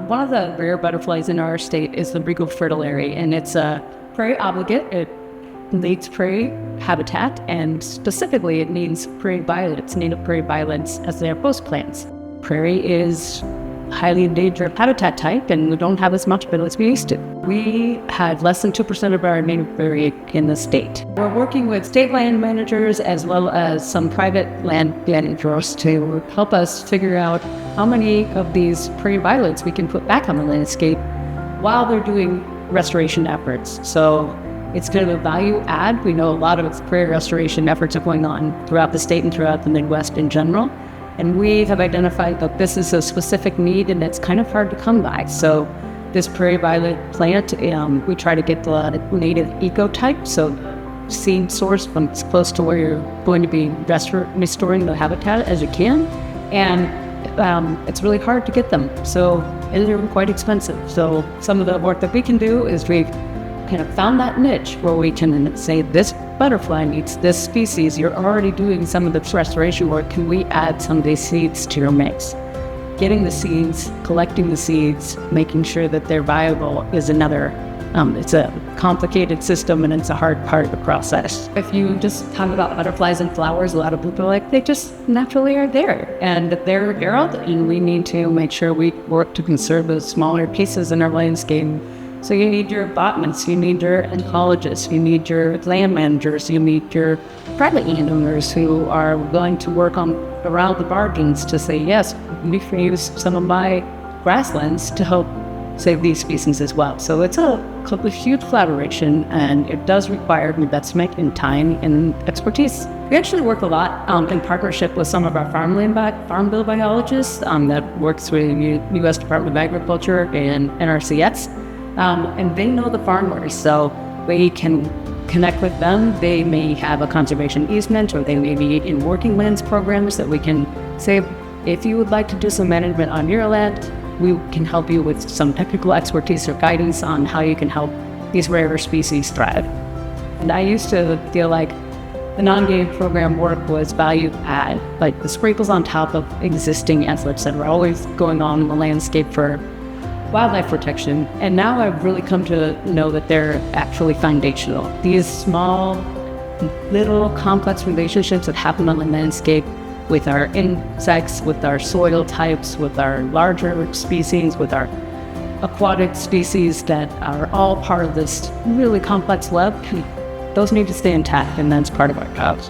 One of the rare butterflies in our state is the Regal fritillary, and it's a prairie obligate. It needs prairie habitat, and specifically it needs prairie violets, native prairie violets, as their host plants. Prairie is highly endangered habitat type, and we don't have as much of it as we used to. We had less than 2% of our native prairie in the state. We're working with state land managers as well as some private land managers to help us figure out how many of these prairie violets we can put back on the landscape while they're doing restoration efforts. So it's kind of a value add. We know a lot of prairie restoration efforts are going on throughout the state and throughout the Midwest in general. And we have identified that this is a specific need and it's kind of hard to come by. So this prairie violet plant, we try to get the native ecotype, so seed source from as close to where you're going to be restoring the habitat as you can. And it's really hard to get them. And they're quite expensive. So some of the work that we can do is we've kind of found that niche where we can say this butterfly needs this species. You're already doing some of the restoration work. Can we add some of these seeds to your mix? Getting the seeds, collecting the seeds, making sure that they're viable is another. It's a complicated system and it's a hard part of the process. If you just talk about butterflies and flowers, a lot of people are like, they just naturally are there. And they're around, and we need to make sure we work to conserve those smaller pieces in our landscape. So you need your botanists, you need your ecologists, you need your land managers, you need your private landowners who are willing to work around the margins to say, yes, we can use some of my grasslands to help save these species as well. So it's a huge collaboration, and it does require investment in time and expertise. We actually work a lot in partnership with some of our farm bill biologists that works with the U.S. Department of Agriculture and NRCS. And they know the farmers, so we can connect with them. They may have a conservation easement, or they may be in working lands programs that we can say, if you would like to do some management on your land, we can help you with some technical expertise or guidance on how you can help these rarer species thrive. And I used to feel like the non-game program work was value add, like the sprinkles on top of existing efforts that were always going on in the landscape for wildlife protection. And now I've really come to know that they're actually foundational. These small, little complex relationships that happen on the landscape with our insects, with our soil types, with our larger species, with our aquatic species that are all part of this really complex web, those need to stay intact, and that's part of our jobs.